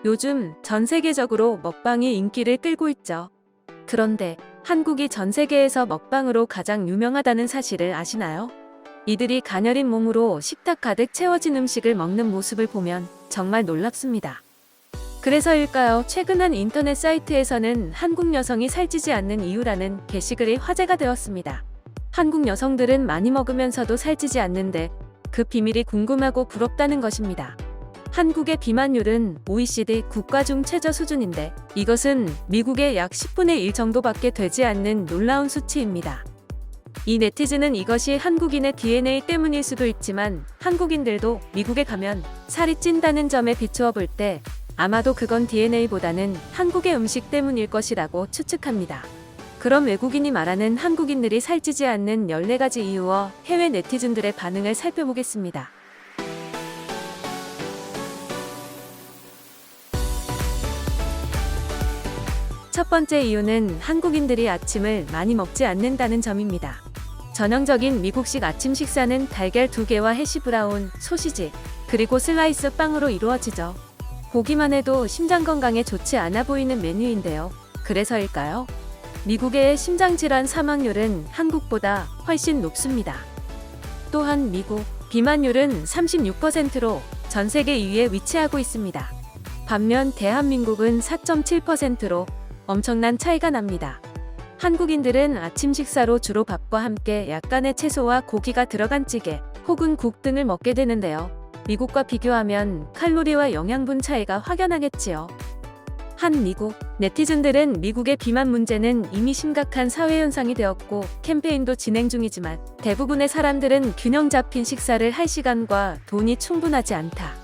요즘 전 세계적으로 먹방이 인기를 끌고 있죠. 그런데 한국이 전 세계에서 먹방으로 가장 유명하다는 사실을 아시나요? 이들이 가녀린 몸으로 식탁 가득 채워진 음식을 먹는 모습을 보면 정말 놀랍습니다. 그래서일까요? 최근 한 인터넷 사이트에서는 한국 여성이 살찌지 않는 이유라는 게시글이 화제가 되었습니다. 한국 여성들은 많이 먹으면서도 살찌지 않는데 그 비밀이 궁금하고 부럽다는 것입니다. 한국의 비만율은 OECD 국가 중 최저 수준인데 이것은 미국의 약 10분의 1 정도밖에 되지 않는 놀라운 수치입니다. 이 네티즌은 이것이 한국인의 DNA 때문일 수도 있지만 한국인들도 미국에 가면 살이 찐다는 점에 비추어 볼 때 아마도 그건 DNA보다는 한국의 음식 때문일 것이라고 추측합니다. 그럼 외국인이 말하는 한국인들이 살찌지 않는 14가지 이유와 해외 네티즌들의 반응을 살펴보겠습니다. 첫 번째 이유는 한국인들이 아침을 많이 먹지 않는다는 점입니다. 전형적인 미국식 아침 식사는 달걀 2개와 해시 브라운, 소시지, 그리고 슬라이스 빵으로 이루어지죠. 보기만 해도 심장 건강에 좋지 않아 보이는 메뉴인데요. 그래서일까요? 미국의 심장질환 사망률은 한국보다 훨씬 높습니다. 또한 미국 비만율은 36%로 전 세계 2위에 위치하고 있습니다. 반면 대한민국은 4.7%로 엄청난 차이가 납니다. 한국인들은 아침 식사로 주로 밥과 함께 약간의 채소와 고기가 들어간 찌개 혹은 국 등을 먹게 되는데요. 미국과 비교하면 칼로리와 영양분 차이가 확연하겠지요. 한 미국 네티즌들은 미국의 비만 문제는 이미 심각한 사회현상이 되었고 캠페인도 진행 중이지만 대부분의 사람들은 균형 잡힌 식사를 할 시간과 돈이 충분하지 않다.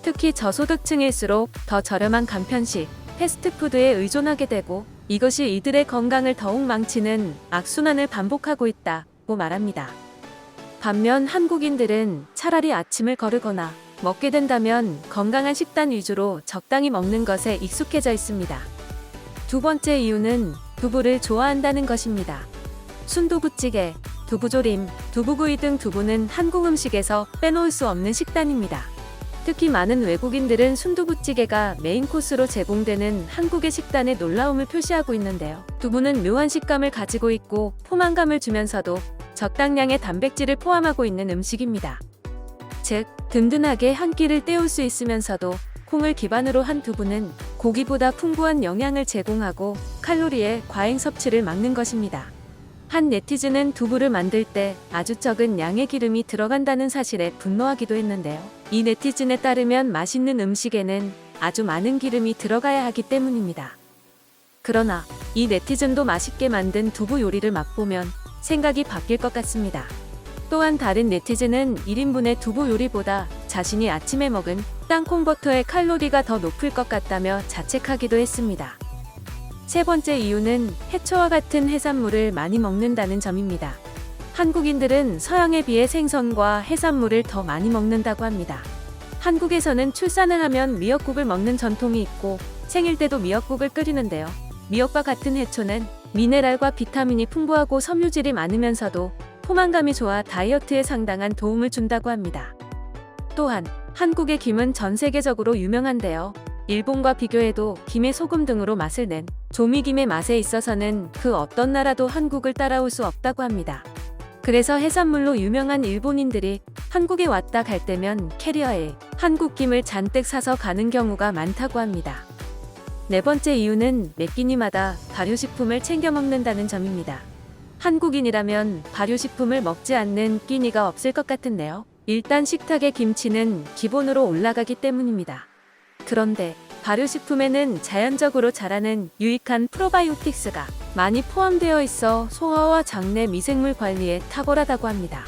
특히 저소득층일수록 더 저렴한 간편식, 패스트푸드에 의존하게 되고 이것이 이들의 건강을 더욱 망치는 악순환을 반복하고 있다고 말합니다. 반면 한국인들은 차라리 아침을 거르거나 먹게 된다면 건강한 식단 위주로 적당히 먹는 것에 익숙해져 있습니다. 두 번째 이유는 두부를 좋아한다는 것입니다. 순두부찌개, 두부조림, 두부구이 등 두부는 한국 음식에서 빼놓을 수 없는 식단입니다. 특히 많은 외국인들은 순두부찌개가 메인 코스로 제공되는 한국의 식단에 놀라움을 표시하고 있는데요. 두부는 묘한 식감을 가지고 있고 포만감을 주면서도 적당량의 단백질을 포함하고 있는 음식입니다. 즉, 든든하게 한 끼를 때울 수 있으면서도 콩을 기반으로 한 두부는 고기보다 풍부한 영양을 제공하고 칼로리의 과잉 섭취를 막는 것입니다. 한 네티즌은 두부를 만들 때 아주 적은 양의 기름이 들어간다는 사실에 분노하기도 했는데요. 이 네티즌에 따르면 맛있는 음식에는 아주 많은 기름이 들어가야 하기 때문입니다. 그러나 이 네티즌도 맛있게 만든 두부 요리를 맛보면 생각이 바뀔 것 같습니다. 또한 다른 네티즌은 1인분의 두부 요리보다 자신이 아침에 먹은 땅콩버터의 칼로리가 더 높을 것 같다며 자책하기도 했습니다. 세 번째 이유는 해초와 같은 해산물을 많이 먹는다는 점입니다. 한국인들은 서양에 비해 생선과 해산물을 더 많이 먹는다고 합니다. 한국에서는 출산을 하면 미역국을 먹는 전통이 있고 생일 때도 미역국을 끓이는데요. 미역과 같은 해초는 미네랄과 비타민이 풍부하고 섬유질이 많으면서도 포만감이 좋아 다이어트에 상당한 도움을 준다고 합니다. 또한 한국의 김은 전 세계적으로 유명한데요. 일본과 비교해도 김에 소금 등으로 맛을 낸 조미김의 맛에 있어서는 그 어떤 나라도 한국을 따라올 수 없다고 합니다. 그래서 해산물로 유명한 일본인들이 한국에 왔다 갈 때면 캐리어에 한국 김을 잔뜩 사서 가는 경우가 많다고 합니다. 네 번째 이유는 매 끼니마다 발효식품을 챙겨 먹는다는 점입니다. 한국인이라면 발효식품을 먹지 않는 끼니가 없을 것 같은데요. 일단 식탁의 김치는 기본으로 올라가기 때문입니다. 그런데 발효식품에는 자연적으로 자라는 유익한 프로바이오틱스가 많이 포함되어 있어 소화와 장내 미생물 관리에 탁월하다고 합니다.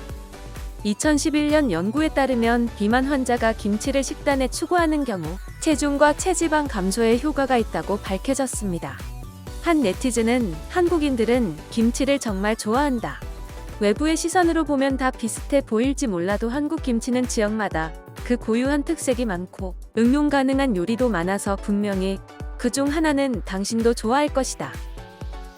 2011년 연구에 따르면 비만 환자가 김치를 식단에 추구하는 경우 체중과 체지방 감소에 효과가 있다고 밝혀졌습니다. 한 네티즌은 한국인들은 김치를 정말 좋아한다. 외부의 시선으로 보면 다 비슷해 보일지 몰라도 한국 김치는 지역마다 그 고유한 특색이 많고 응용 가능한 요리도 많아서 분명히 그중 하나는 당신도 좋아할 것이다.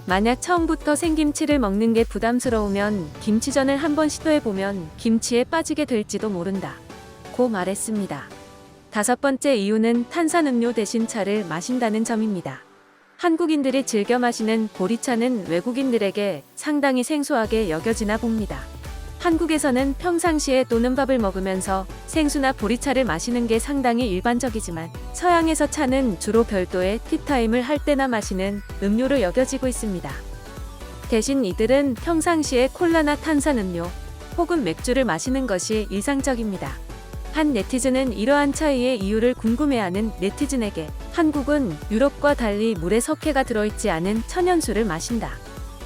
만약 처음부터 생김치를 먹는 게 부담스러우면 김치전을 한번 시도해보면 김치에 빠지게 될지도 모른다. 고 말했습니다. 5번째 이유는 탄산음료 대신 차를 마신다는 점입니다. 한국인들이 즐겨 마시는 보리차는 외국인들에게 상당히 생소하게 여겨지나 봅니다. 한국에서는 평상시에 또는 밥을 먹으면서 생수나 보리차를 마시는 게 상당히 일반적이지만 서양에서 차는 주로 별도의 티타임을 할 때나 마시는 음료로 여겨지고 있습니다. 대신 이들은 평상시에 콜라나 탄산음료 혹은 맥주를 마시는 것이 일상적입니다. 한 네티즌은 이러한 차이의 이유를 궁금해하는 네티즌에게 한국은 유럽과 달리 물에 석회가 들어있지 않은 천연수를 마신다.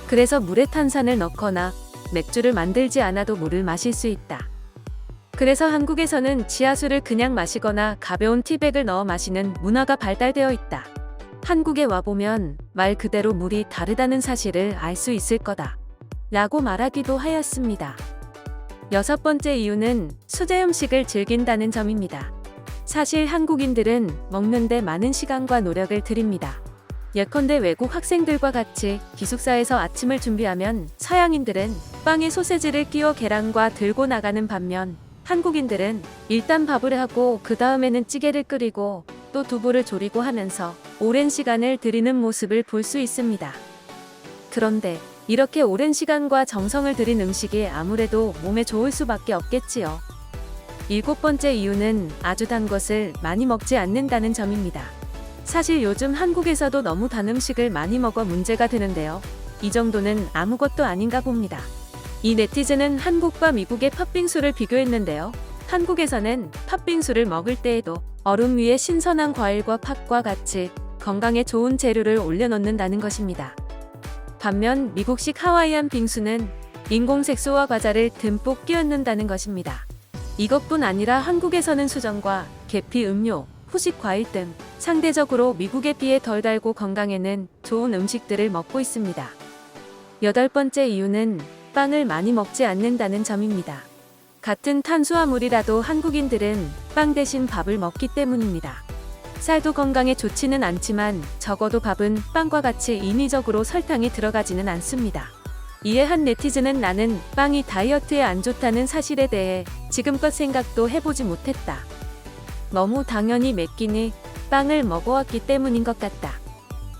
그래서 물에 탄산을 넣거나 맥주를 만들지 않아도 물을 마실 수 있다. 그래서 한국에서는 지하수를 그냥 마시거나 가벼운 티백을 넣어 마시는 문화가 발달되어 있다. 한국에 와보면 말 그대로 물이 다르다는 사실을 알 수 있을 거다. 라고 말하기도 하였습니다. 6번째 이유는 수제 음식을 즐긴다는 점입니다. 사실 한국인들은 먹는데 많은 시간과 노력을 들입니다. 예컨대 외국 학생들과 같이 기숙사에서 아침을 준비하면 서양인들은 빵에 소세지를 끼워 계란과 들고 나가는 반면 한국인들은 일단 밥을 하고 그 다음에는 찌개를 끓이고 또 두부를 조리고 하면서 오랜 시간을 들이는 모습을 볼 수 있습니다. 그런데 이렇게 오랜 시간과 정성을 들인 음식이 아무래도 몸에 좋을 수밖에 없겠지요. 7번째 이유는 아주 단 것을 많이 먹지 않는다는 점입니다. 사실 요즘 한국에서도 너무 단 음식을 많이 먹어 문제가 되는데요. 이 정도는 아무것도 아닌가 봅니다. 이 네티즌은 한국과 미국의 팥빙수를 비교했는데요. 한국에서는 팥빙수를 먹을 때에도 얼음 위에 신선한 과일과 팥과 같이 건강에 좋은 재료를 올려놓는다는 것입니다. 반면 미국식 하와이안 빙수는 인공색소와 과자를 듬뿍 끼얹는다는 것입니다. 이것뿐 아니라 한국에서는 수정과 계피 음료, 후식 과일 등 상대적으로 미국에 비해 덜 달고 건강에는 좋은 음식들을 먹고 있습니다. 8번째 이유는 빵을 많이 먹지 않는다는 점입니다. 같은 탄수화물이라도 한국인들은 빵 대신 밥을 먹기 때문입니다. 쌀도 건강에 좋지는 않지만 적어도 밥은 빵과 같이 인위적으로 설탕이 들어가지는 않습니다. 이에 한 네티즌은 나는 빵이 다이어트에 안 좋다는 사실에 대해 지금껏 생각도 해보지 못했다. 너무 당연히 맵기니 빵을 먹어왔기 때문인 것 같다.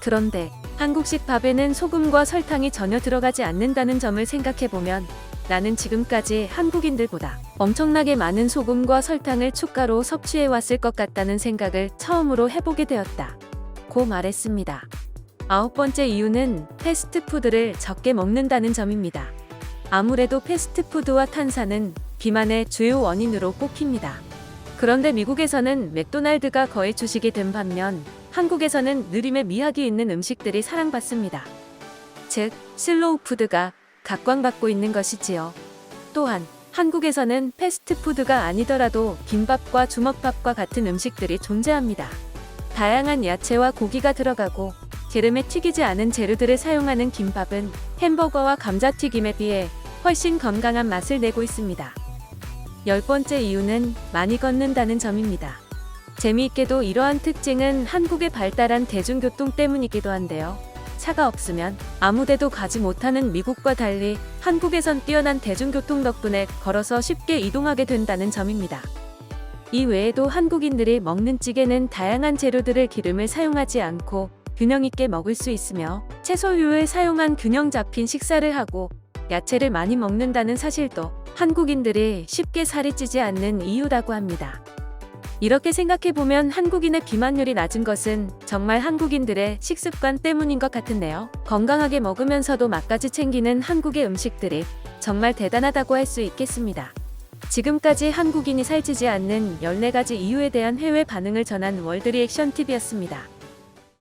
그런데 한국식 밥에는 소금과 설탕이 전혀 들어가지 않는다는 점을 생각해보면 나는 지금까지 한국인들보다 엄청나게 많은 소금과 설탕을 추가로 섭취해왔을 것 같다는 생각을 처음으로 해보게 되었다. 고 말했습니다. 9번째 이유는 패스트푸드를 적게 먹는다는 점입니다. 아무래도 패스트푸드와 탄산은 비만의 주요 원인으로 꼽힙니다. 그런데 미국에서는 맥도날드가 거의 주식이 된 반면 한국에서는 느림의 미학이 있는 음식들이 사랑받습니다. 즉, 슬로우 푸드가 각광받고 있는 것이지요. 또한 한국에서는 패스트푸드가 아니더라도 김밥과 주먹밥과 같은 음식들이 존재합니다. 다양한 야채와 고기가 들어가고 기름에 튀기지 않은 재료들을 사용하는 김밥은 햄버거와 감자튀김에 비해 훨씬 건강한 맛을 내고 있습니다. 10번째 이유는 많이 걷는다는 점입니다. 재미있게도 이러한 특징은 한국의 발달한 대중교통 때문이기도 한데요. 차가 없으면 아무데도 가지 못하는 미국과 달리 한국에선 뛰어난 대중교통 덕분에 걸어서 쉽게 이동하게 된다는 점입니다. 이 외에도 한국인들이 먹는 찌개는 다양한 재료들을 기름을 사용하지 않고 균형 있게 먹을 수 있으며 채소류를 사용한 균형 잡힌 식사를 하고 야채를 많이 먹는다는 사실도 한국인들이 쉽게 살이 찌지 않는 이유라고 합니다. 이렇게 생각해보면 한국인의 비만율이 낮은 것은 정말 한국인들의 식습관 때문인 것 같은데요. 건강하게 먹으면서도 맛까지 챙기는 한국의 음식들이 정말 대단하다고 할 수 있겠습니다. 지금까지 한국인이 살찌지 않는 14가지 이유에 대한 해외 반응을 전한 월드리액션TV였습니다.